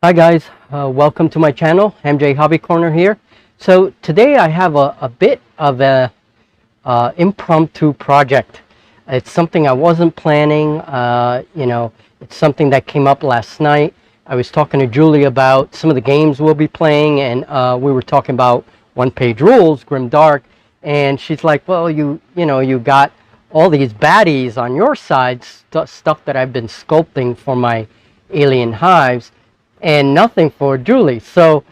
Hi guys, welcome to my channel, MJ Hobby Corner here. So today I have a bit of a impromptu project. It's something I wasn't planning, it's something that came up last night. I was talking to Julie about some of the games we'll be playing, and we were talking about one-page rules, Grim Dark, and she's like, well, you got all these baddies on your side, stuff that I've been sculpting for my alien hives, and nothing for Julie. So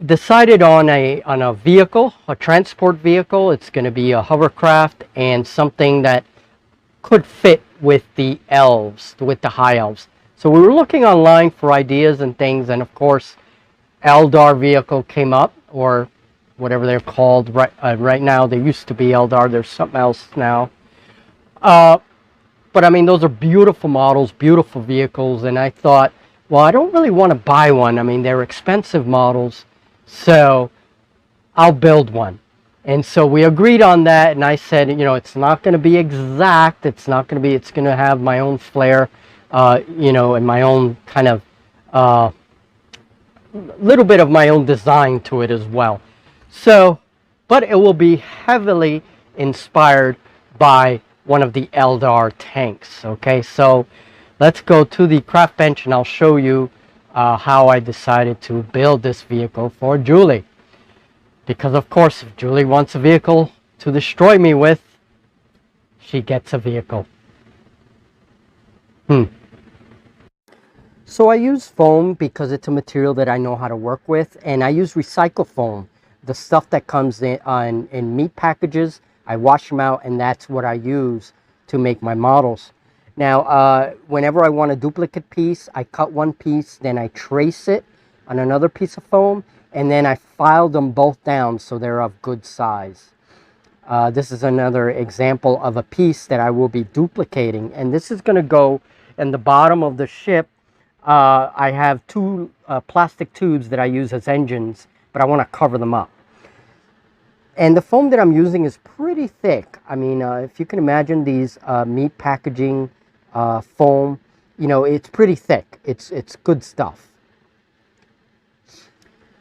decided on a vehicle, a transport vehicle. It's going to be a hovercraft and something that could fit with the elves, with the high elves. So we were looking online for ideas and things, and of course Eldar vehicle came up, or whatever they're called right now. They used to be Eldar, there's something else now. But I mean, those are beautiful models, beautiful vehicles, and I thought, well, I don't really want to buy one. I mean, they're expensive models, so I'll build one. And so we agreed on that, and I said, it's not going to be exact. It's going to have my own flair, and my own kind of, little bit of my own design to it as well. So, but it will be heavily inspired by one of the Eldar tanks, okay? So let's go to the craft bench and I'll show you how I decided to build this vehicle for Julie. Because of course, if Julie wants a vehicle to destroy me with, she gets a vehicle. So I use foam because it's a material that I know how to work with, and I use recycle foam. The stuff that comes in meat packages, I wash them out, and that's what I use to make my models. Now, whenever I want a duplicate piece, I cut one piece, then I trace it on another piece of foam, and then I file them both down so they're of good size. This is another example of a piece that I will be duplicating, and this is going to go in the bottom of the ship. I have two plastic tubes that I use as engines, but I want to cover them up. And the foam that I'm using is pretty thick. I mean, if you can imagine these meat packaging foam, it's pretty thick. It's good stuff.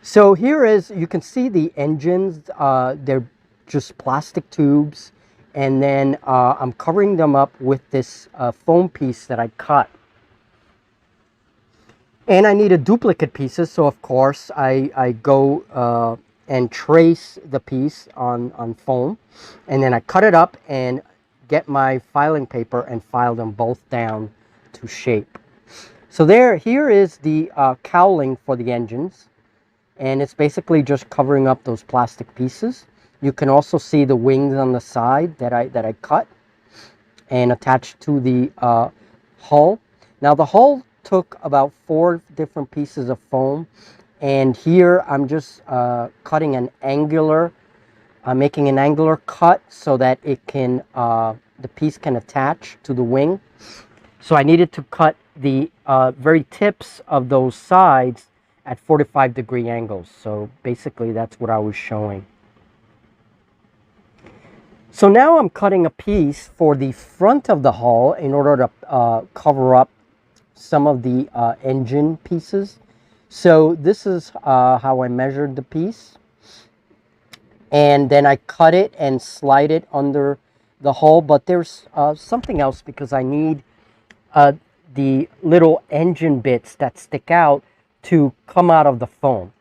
So here is, you can see the engines. They're just plastic tubes. And then I'm covering them up with this foam piece that I cut. And I needed duplicate pieces, so of course I go and trace the piece on foam, and then I cut it up and get my filing paper and file them both down to shape. So here is the cowling for the engines, and it's basically just covering up those plastic pieces. You can also see the wings on the side that I cut and attached to the hull. Now the hull took about 4 different pieces of foam, and here I'm just cutting an angular, making an angular cut so that it can, the piece can attach to the wing. So I needed to cut the very tips of those sides at 45-degree angles. So basically that's what I was showing. So now I'm cutting a piece for the front of the hull in order to cover up some of the engine pieces. So this is how I measured the piece, and then I cut it and slide it under the hull. But there's something else, because I need the little engine bits that stick out to come out of the foam.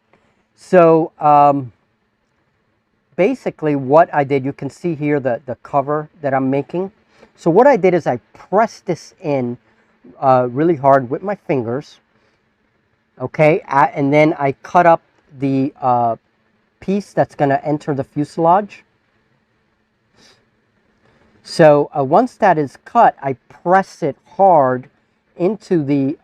So basically what I did, you can see here the cover that I'm making. So what I did is I pressed this in really hard with my fingers, okay, and then I cut up the piece that's going to enter the fuselage. So once that is cut, I press it hard into the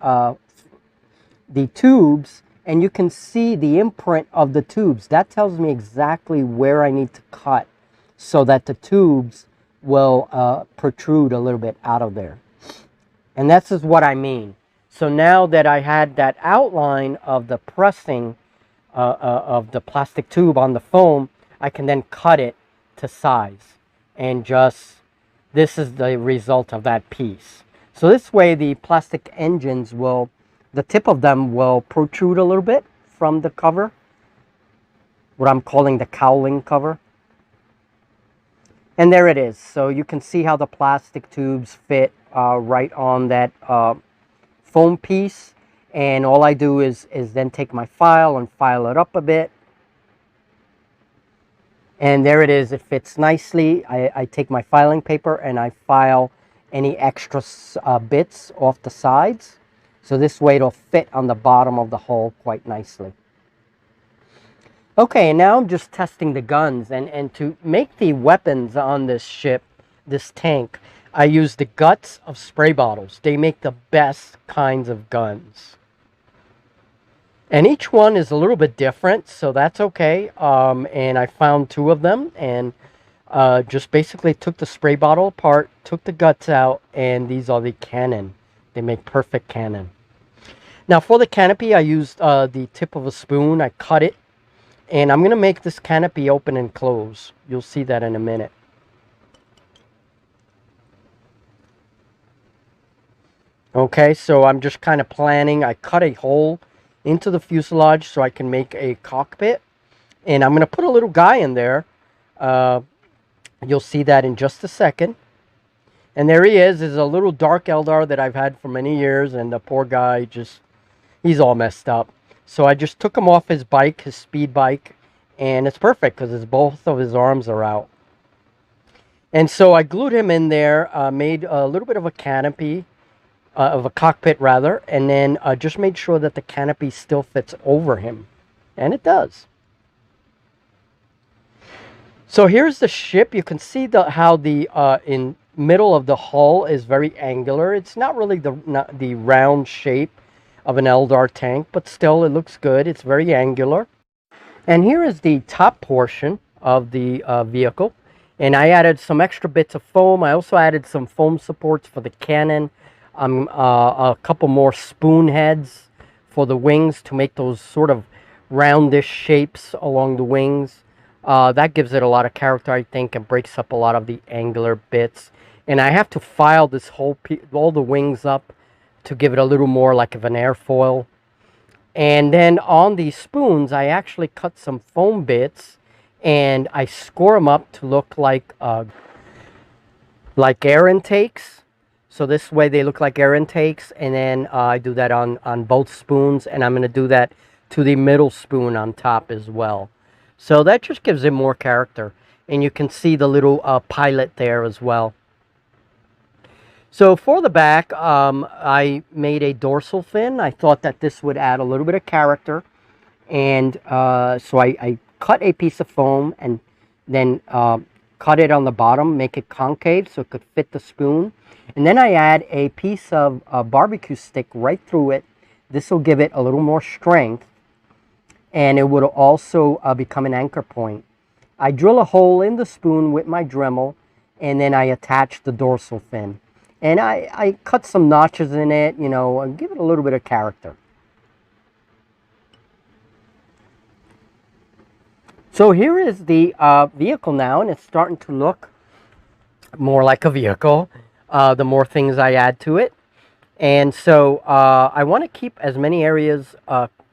tubes, and you can see the imprint of the tubes. That tells me exactly where I need to cut so that the tubes will protrude a little bit out of there. And this is what I mean. So now that I had that outline of the pressing of the plastic tube on the foam, I can then cut it to size. And just, this is the result of that piece. So this way the plastic engines will the tip of them will protrude a little bit from the cover, what I'm calling the cowling cover. And there it is. So you can see how the plastic tubes fit right on that foam piece. And all I do is then take my file and file it up a bit. And there it is. It fits nicely. I take my filing paper and I file any extra bits off the sides. So this way it'll fit on the bottom of the hull quite nicely. Okay, now I'm just testing the guns. And to make the weapons on this ship, this tank, I use the guts of spray bottles. They make the best kinds of guns. And each one is a little bit different, so that's okay. And I found 2 of them and just basically took the spray bottle apart, took the guts out, and these are the cannon. They make perfect cannon. Now for the canopy, I used the tip of a spoon. I cut it, and I'm going to make this canopy open and close. You'll see that in a minute. Okay, so I'm just kind of planning. I cut a hole into the fuselage so I can make a cockpit. And I'm going to put a little guy in there. You'll see that in just a second. And there he is. There's a little dark Eldar that I've had for many years. And the poor guy he's all messed up. So I just took him off his bike, his speed bike. And it's perfect because both of his arms are out. And so I glued him in there, made a little bit of a canopy. Of a cockpit rather, and then just made sure that the canopy still fits over him, and it does. So here's the ship. You can see how the in middle of the hull is very angular. It's not really the round shape of an Eldar tank, but still it looks good. It's very angular. And here is the top portion of the vehicle, and I added some extra bits of foam. I also added some foam supports for the cannon. A couple more spoon heads for the wings to make those sort of roundish shapes along the wings. That gives it a lot of character, I think, and breaks up a lot of the angular bits. And I have to file this all the wings up to give it a little more like of an airfoil. And then on these spoons, I actually cut some foam bits and I score them up to look like air intakes. So this way they look like air intakes, and then I do that on both spoons, and I'm going to do that to the middle spoon on top as well. So that just gives it more character, and you can see the little pilot there as well. So for the back, I made a dorsal fin. I thought that this would add a little bit of character, and so I cut a piece of foam and then cut it on the bottom, make it concave so it could fit the spoon. And then I add a piece of barbecue stick right through it. This will give it a little more strength, and it would also become an anchor point. I drill a hole in the spoon with my Dremel, and then I attach the dorsal fin. And I cut some notches in it, you know, and give it a little bit of character. So here is the vehicle now, and it's starting to look more like a vehicle. The more things I add to it. And so I want to keep as many areas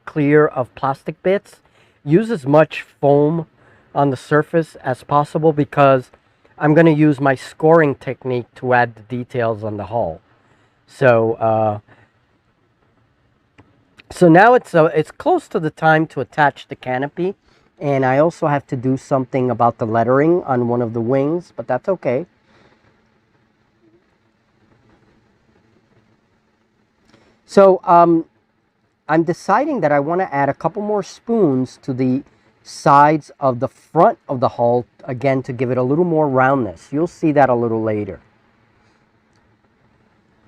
clear of plastic bits. Use as much foam on the surface as possible because I'm going to use my scoring technique to add the details on the hull. So so now it's close to the time to attach the canopy. And I also have to do something about the lettering on one of the wings, but that's okay. So I'm deciding that I want to add a couple more spoons to the sides of the front of the hull, again, to give it a little more roundness. You'll see that a little later.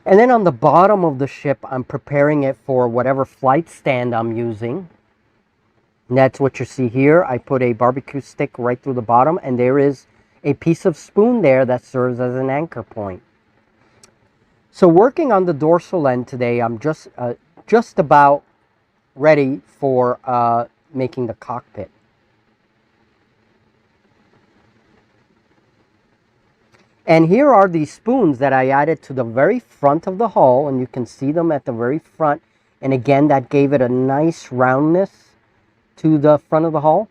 And then on the bottom of the ship, I'm preparing it for whatever flight stand I'm using. And that's what you see here. I put a barbecue stick right through the bottom, and there is a piece of spoon there that serves as an anchor point. So working on the dorsal end today, I'm just about ready for making the cockpit. And here are these spoons that I added to the very front of the hull, and you can see them at the very front And again, that gave it a nice roundness to the front of the hull.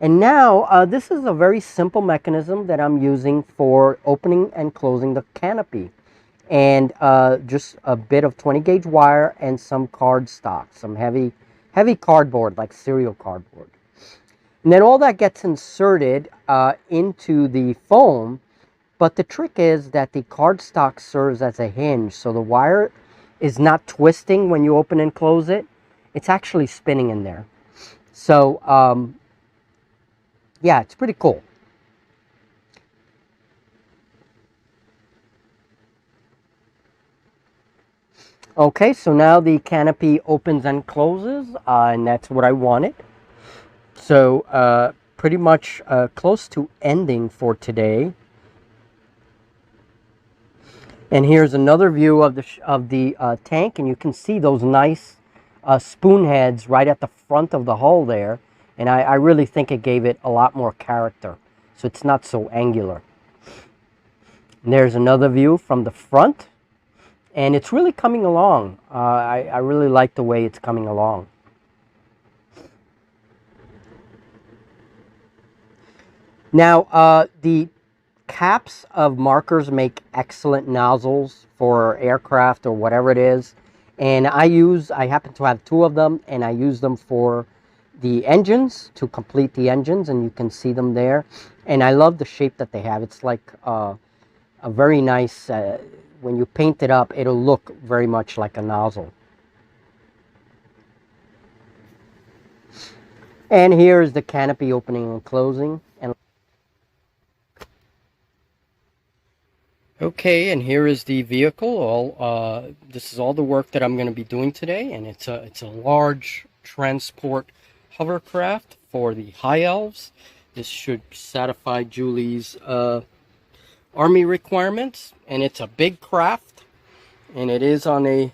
And now, this is a very simple mechanism that I'm using for opening and closing the canopy. And just a bit of 20 gauge wire and some cardstock, some heavy cardboard, like cereal cardboard. And then all that gets inserted into the foam. But the trick is that the cardstock serves as a hinge, so the wire is not twisting when you open and close it. It's actually spinning in there. So yeah, it's pretty cool. Okay, so now the canopy opens and closes, and that's what I wanted. So pretty much close to ending for today. And here's another view of the tank, and you can see those nice spoon heads right at the front of the hull there. And I really think it gave it a lot more character, so it's not so angular. And there's another view from the front, and it's really coming along. I really like the way it's coming along. Now, the caps of markers make excellent nozzles for aircraft or whatever it is. And I happen to have two of them, and I use them for the engines, to complete the engines, and you can see them there. And I love the shape that they have. It's like a very nice, when you paint it up, it'll look very much like a nozzle. And here's the canopy opening and closing. Okay, and here is the vehicle. This is all the work that I'm going to be doing today, and it's a large transport hovercraft for the High Elves. This should satisfy Julie's Army requirements, and it's a big craft, and it is on a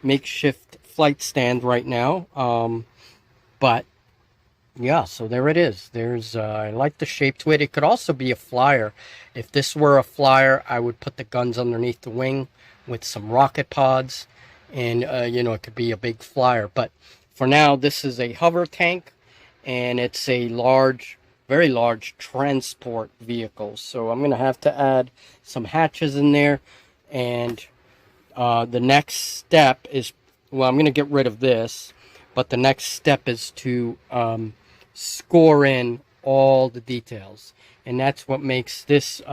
makeshift flight stand right now. But yeah, so there it is. I like the shape to it. It could also be a flyer. If this were a flyer, I would put the guns underneath the wing with some rocket pods, and you know, it could be a big flyer. But for now, this is a hover tank, and it's a large, very large transport vehicle. So I'm gonna have to add some hatches in there, and the next step is, well, I'm gonna get rid of this, but the next step is to score in all the details, and that's what makes this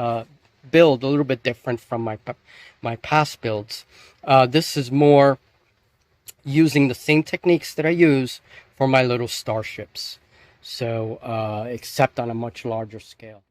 build a little bit different from my past builds. This is more using the same techniques that I use for my little starships, so except on a much larger scale.